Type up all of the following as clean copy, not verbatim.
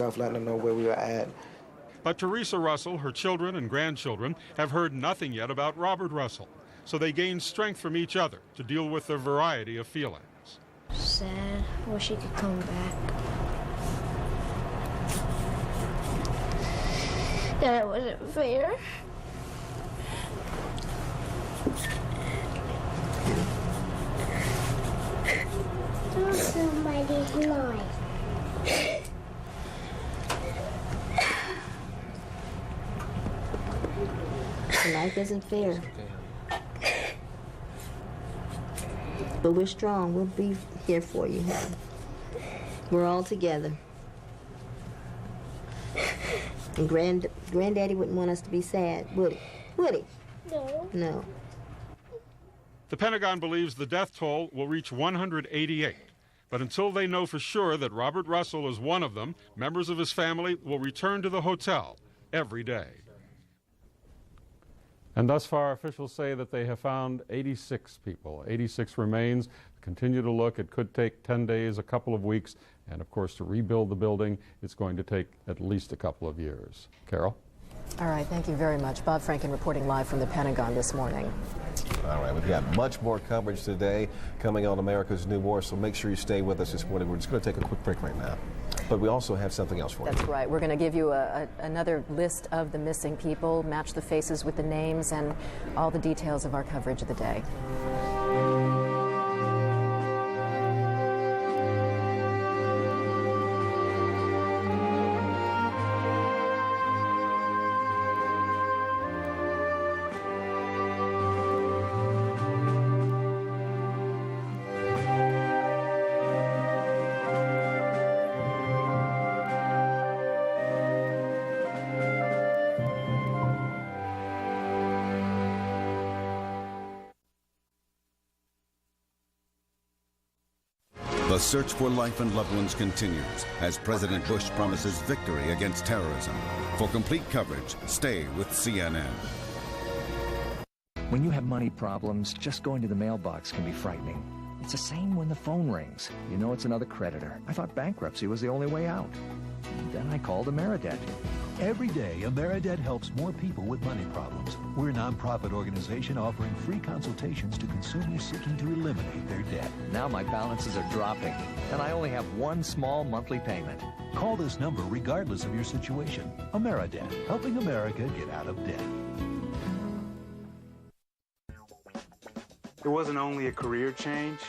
letting them know where we were at. But Teresa Russell, her children and grandchildren have heard nothing yet about Robert Russell, so they gain strength from each other to deal with their variety of feelings. Sad. Wish he could come back. That wasn't fair. Somebody's noise. Life isn't fair. But we're strong. We'll be here for you. We're all together. And Granddaddy wouldn't want us to be sad, would he? Would he? No. No. The Pentagon believes the death toll will reach 188. But until they know for sure that Robert Russell is one of them, members of his family will return to the hotel every day. And thus far, officials say that they have found 86 people, 86 remains. Continue to look. It could take 10 days, a couple of weeks. And of course, to rebuild the building, it's going to take at least a couple of years. Carol? All right, thank you very much. Bob Franken reporting live from the Pentagon this morning. All right, we've got much more coverage today coming on America's New War, so make sure you stay with us this morning. We're just going to take a quick break right now. But we also have something else for you. That's right. We're going to give you another list of the missing people, match the faces with the names, and all the details of our coverage of the day. The search for life and loved ones continues as President Bush promises victory against terrorism. For complete coverage, stay with CNN. When you have money problems, just going to the mailbox can be frightening. It's the same when the phone rings. You know it's another creditor. I thought bankruptcy was the only way out. Then I called Ameridebt. Every day, Ameridebt helps more people with money problems. We're a nonprofit organization offering free consultations to consumers seeking to eliminate their debt. Now my balances are dropping, and I only have one small monthly payment. Call this number regardless of your situation. Ameridebt, helping America get out of debt. It wasn't only a career change,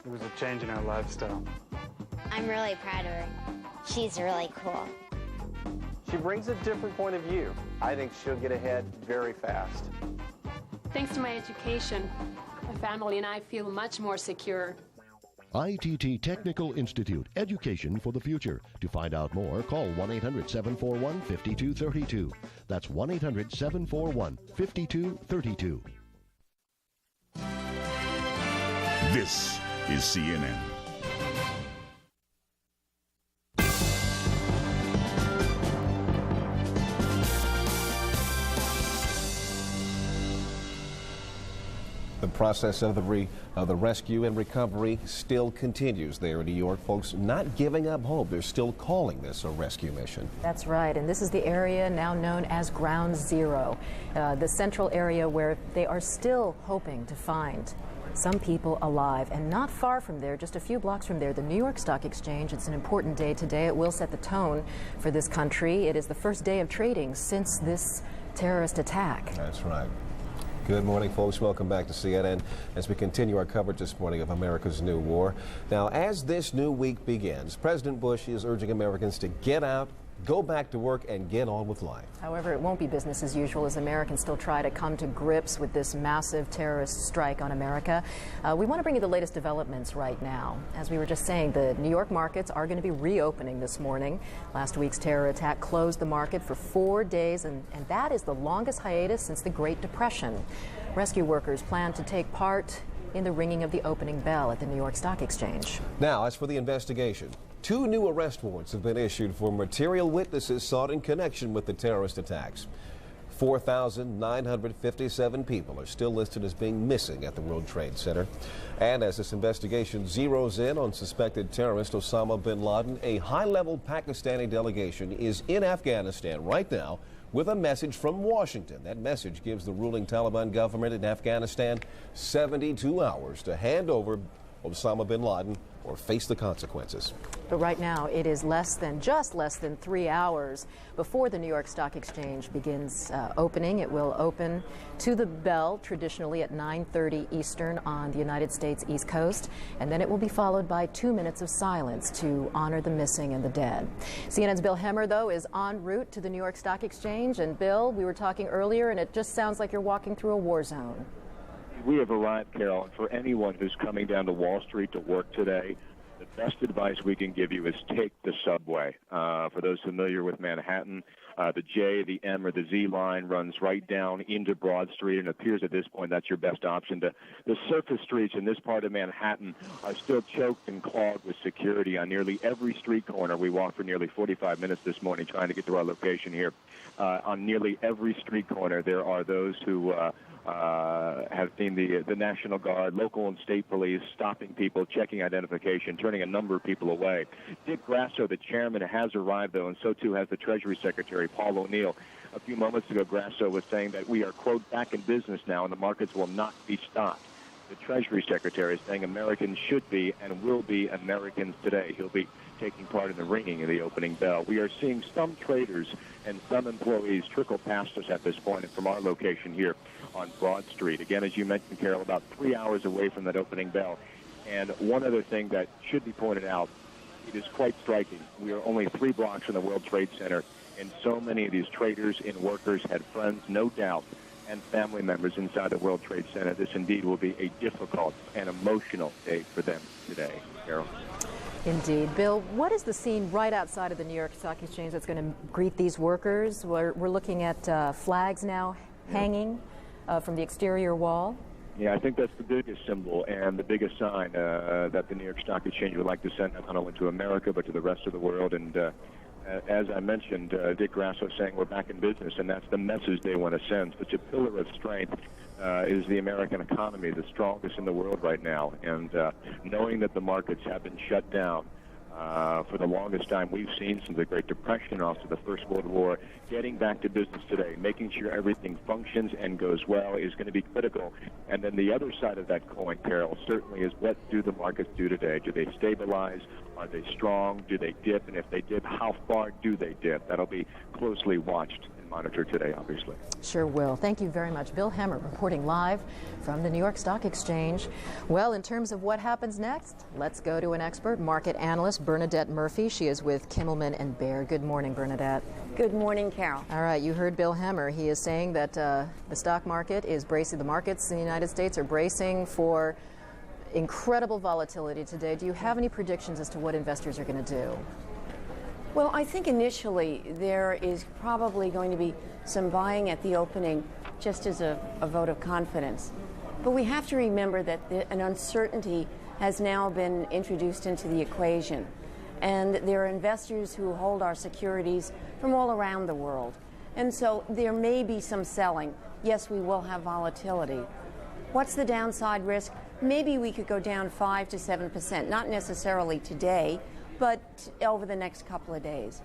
it was a change in our lifestyle. I'm really proud of her. She's really cool. She brings a different point of view. I think she'll get ahead very fast. Thanks to my education, my family and I feel much more secure. ITT Technical Institute, education for the future. To find out more, call 1-800-741-5232. That's 1-800-741-5232. This is CNN. The process of the rescue and recovery still continues there in New York. Folks not giving up hope. They're still calling this a rescue mission. That's right, and this is the area now known as Ground Zero, the central area where they are still hoping to find some people alive. And not far from there, just a few blocks from there, the New York Stock Exchange. It's an important day today. It will set the tone for this country. It is the first day of trading since this terrorist attack. That's right. Good morning, folks. Welcome back to CNN as we continue our coverage this morning of America's New War. Now, as this new week begins, President Bush is urging Americans to get out, go back to work, and get on with life. However, it won't be business as usual as Americans still try to come to grips with this massive terrorist strike on America. We want to bring you the latest developments right now. As we were just saying, the New York markets are going to be reopening this morning. Last week's terror attack closed the market for 4 days, and that is the longest hiatus since the Great Depression. Rescue workers plan to take part in the ringing of the opening bell at the New York Stock Exchange. Now, as for the investigation, 2 new arrest warrants have been issued for material witnesses sought in connection with the terrorist attacks. 4,957 people are still listed as being missing at the World Trade Center. And as this investigation zeroes in on suspected terrorist Osama bin Laden, a high-level Pakistani delegation is in Afghanistan right now with a message from Washington. That message gives the ruling Taliban government in Afghanistan 72 hours to hand over Osama bin Laden or face the consequences. But right now, it is just less than 3 hours before the New York Stock Exchange begins opening. It will open to the bell traditionally at 9:30 Eastern on the United States East Coast, and then it will be followed by 2 minutes of silence to honor the missing and the dead. CNN's Bill Hemmer, though, is en route to the New York Stock Exchange. And Bill, we were talking earlier, and it just sounds like you're walking through a war zone. We have arrived, Carol, and for anyone who's coming down to Wall Street to work today, the best advice we can give you is take the subway. For those familiar with Manhattan, the J, the M, or the Z line runs right down into Broad Street, and it appears at this point that's your best option. The surface streets in this part of Manhattan are still choked and clogged with security on nearly every street corner. We walked for nearly 45 minutes this morning trying to get to our location here. On nearly every street corner, there are those who have seen the National Guard, local and state police stopping people, checking identification, turning a number of people away. Dick Grasso, the chairman, has arrived, though, and so too has the Treasury Secretary, Paul O'Neill. A few moments ago, Grasso was saying that we are, quote, back in business now and the markets will not be stopped. The Treasury Secretary is saying Americans should be and will be Americans today. He'll be taking part in the ringing of the opening bell. We are seeing some traders and some employees trickle past us at this point from our location here on Broad Street. Again, as you mentioned, Carol, about 3 hours away from that opening bell. And one other thing that should be pointed out, it is quite striking. We are only 3 blocks from the World Trade Center, and so many of these traders and workers had friends, no doubt, and family members inside the World Trade Center. This indeed will be a difficult and emotional day for them today. Carol. Indeed. Bill, what is the scene right outside of the New York Stock Exchange that's going to greet these workers? We're looking at flags now hanging from the exterior wall. Yeah, I think that's the biggest symbol and the biggest sign that the New York Stock Exchange would like to send not only to America but to the rest of the world. And as I mentioned, Dick Grasso saying we're back in business, and that's the message they want to send. Such a pillar of strength is the American economy, the strongest in the world right now. And knowing that the markets have been shut down for the longest time we've seen since the Great Depression, also the First World War, getting back to business today, making sure everything functions and goes well is going to be critical. And then the other side of that coin, Carol, certainly is what do the markets do today? Do they stabilize? Are they strong? Do they dip? And if they dip, how far do they dip? That'll be closely watched and monitored today, obviously. Sure will. Thank you very much. Bill Hemmer reporting live from the New York Stock Exchange. Well, in terms of what happens next, let's go to an expert, market analyst Bernadette Murphy. She is with Kimmelman and Baird. Good morning, Bernadette. Good morning, Carol. All right, you heard Bill Hemmer. He is saying that the stock market is bracing, the markets in the United States are bracing for incredible volatility today. Do you have any predictions as to what investors are going to do? Well, I think initially there is probably going to be some buying at the opening just as a vote of confidence. But we have to remember that an uncertainty has now been introduced into the equation. And there are investors who hold our securities from all around the world. And so there may be some selling. Yes, we will have volatility. What's the downside risk? Maybe we could go down 5 to 7%, not necessarily today, but over the next couple of days.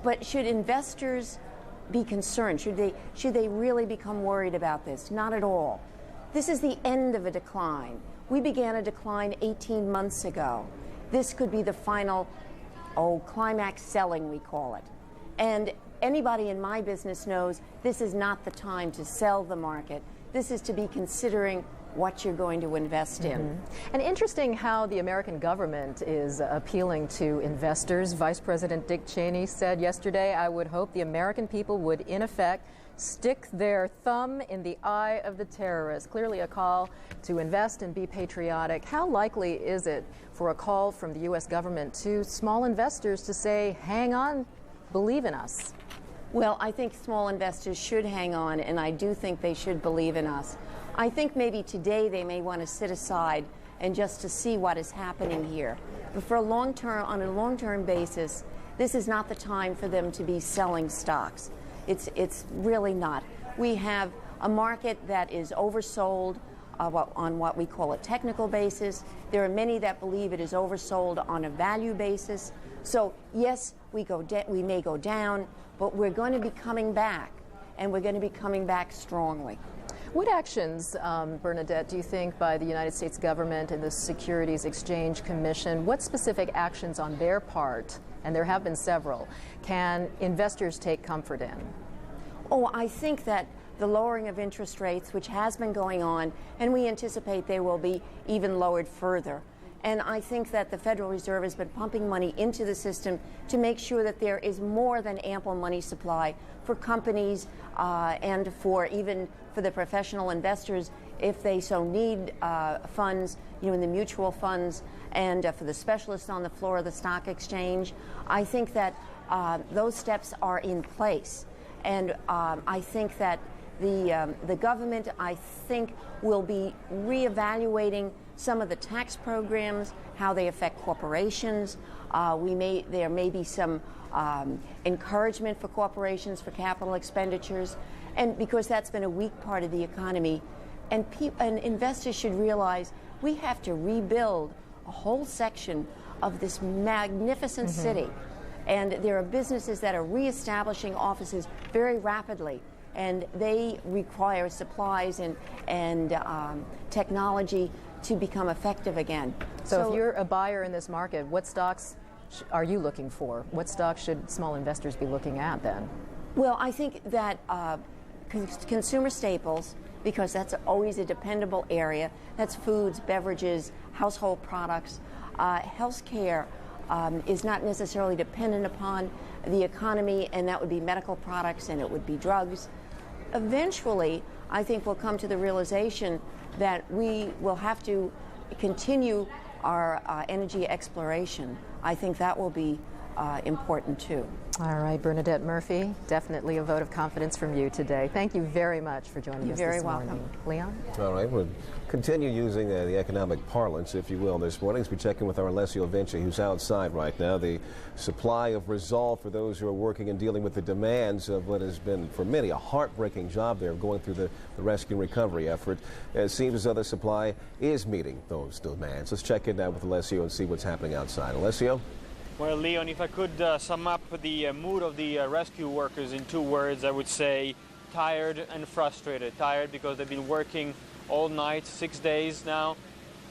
But should investors be concerned? Should they really become worried about this? Not at all. This is the end of a decline. We began a decline 18 months ago. This could be the final, climax selling, we call it. And anybody in my business knows this is not the time to sell the market. This is to be considering what you're going to invest in. And interesting how the American government is appealing to investors. Vice President Dick Cheney said yesterday, I would hope the American people would, in effect, stick their thumb in the eye of the terrorists. Clearly a call to invest and be patriotic. How likely is it for a call from the U.S. government to small investors to say, hang on, believe in us? Well, I think small investors should hang on, and I do think they should believe in us. I think maybe today they may want to sit aside and just to see what is happening here. But for on a long-term basis, this is not the time for them to be selling stocks. It's really not. We have a market that is oversold on what we call a technical basis. There are many that believe it is oversold on a value basis. So yes, we may go down, but we're going to be coming back, and we're going to be coming back strongly. What actions, Bernadette, do you think by the United States government and the Securities Exchange Commission, what specific actions on their part, and there have been several, can investors take comfort in? Oh, I think that the lowering of interest rates, which has been going on, and we anticipate they will be even lowered further. And I think that the Federal Reserve has been pumping money into the system to make sure that there is more than ample money supply for companies and for even for the professional investors if they so need funds, in the mutual funds, and for the specialists on the floor of the stock exchange. I think that those steps are in place. And I think that the government, I think, will be reevaluating some of the tax programs, how they affect corporations. There may be some encouragement for corporations for capital expenditures, and because that's been a weak part of the economy. And investors should realize we have to rebuild a whole section of this magnificent city. And there are businesses that are reestablishing offices very rapidly, and they require supplies and technology to become effective again. So if you're a buyer in this market, what stocks are you looking for? What stocks should small investors be looking at then? Well, I think that consumer staples, because that's always a dependable area, that's foods, beverages, household products. Healthcare is not necessarily dependent upon the economy, and that would be medical products and it would be drugs. Eventually, I think we'll come to the realization that we will have to continue our energy exploration. I think that will be important too. All right, Bernadette Murphy, definitely a vote of confidence from you today. Thank you very much for joining us this morning. You're very welcome. Leon? All right, we'll continue using the economic parlance, if you will, this morning as we check in with our Alessio Vinci, who's outside right now. The supply of resolve for those who are working and dealing with the demands of what has been, for many, a heartbreaking job there, going through the rescue and recovery effort. It seems as though the supply is meeting those demands. Let's check in now with Alessio and see what's happening outside. Alessio? Well, Leon, if I could sum up the mood of the rescue workers in 2 words, I would say tired and frustrated. Tired because they've been working all night, 6 days now,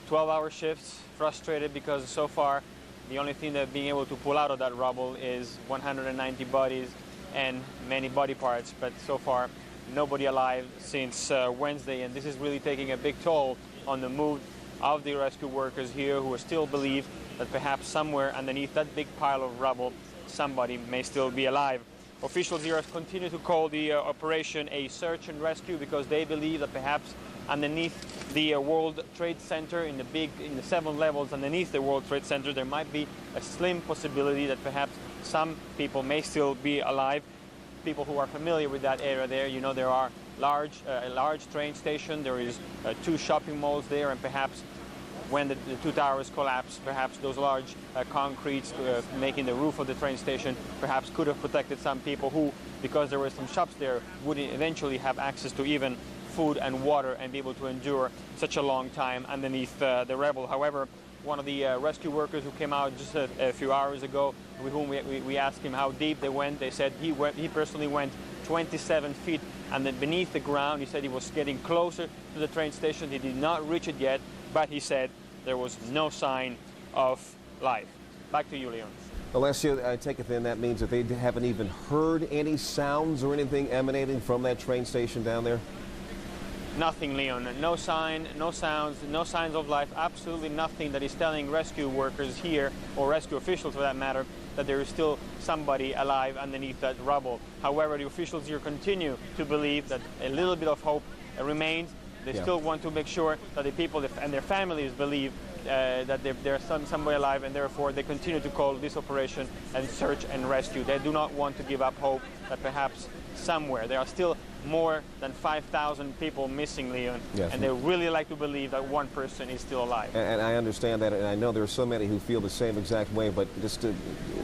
12-hour shifts. Frustrated because so far the only thing they're being able to pull out of that rubble is 190 bodies and many body parts, but so far nobody alive since Wednesday, and this is really taking a big toll on the mood of the rescue workers here, who still believe that perhaps somewhere underneath that big pile of rubble somebody may still be alive. Officials here continue to call the operation a search and rescue because they believe that perhaps underneath the World Trade Center, in the 7 levels underneath the World Trade Center, there might be a slim possibility that perhaps some people may still be alive. People who are familiar with that area there, there are a large train station, there is 2 shopping malls there, and perhaps when the 2 towers collapsed, perhaps those large concretes making the roof of the train station perhaps could have protected some people who, because there were some shops there, would eventually have access to even food and water and be able to endure such a long time underneath the rubble. However, one of the rescue workers who came out just a few hours ago, with whom we asked him how deep they went, they said he personally went 27 feet and then beneath the ground. He said he was getting closer to the train station. He did not reach it yet, but he said there was no sign of life. Back to you, Leon. Alessio, I take it then that means that they haven't even heard any sounds or anything emanating from that train station down there? Nothing, Leon. No sign, no sounds, no signs of life. Absolutely nothing that is telling rescue workers here, or rescue officials for that matter, that there is still somebody alive underneath that rubble. However, the officials here continue to believe that a little bit of hope remains. They still want to make sure that the people and their families believe that there's somebody alive, and therefore they continue to call this operation a search and rescue. They do not want to give up hope that perhaps somewhere there are still more than 5,000 people missing, Leon, and they really like to believe that one person is still alive. And I understand that, and I know there are so many who feel the same exact way, but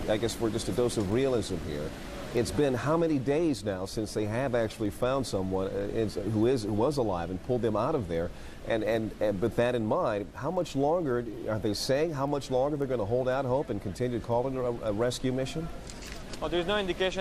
I guess for just a dose of realism here, It's been how many days now since they have actually found someone who was alive and pulled them out of there? And with that in mind, how much longer are they saying? How much longer they're going to hold out hope and continue to call it a rescue mission? Well, there's no indication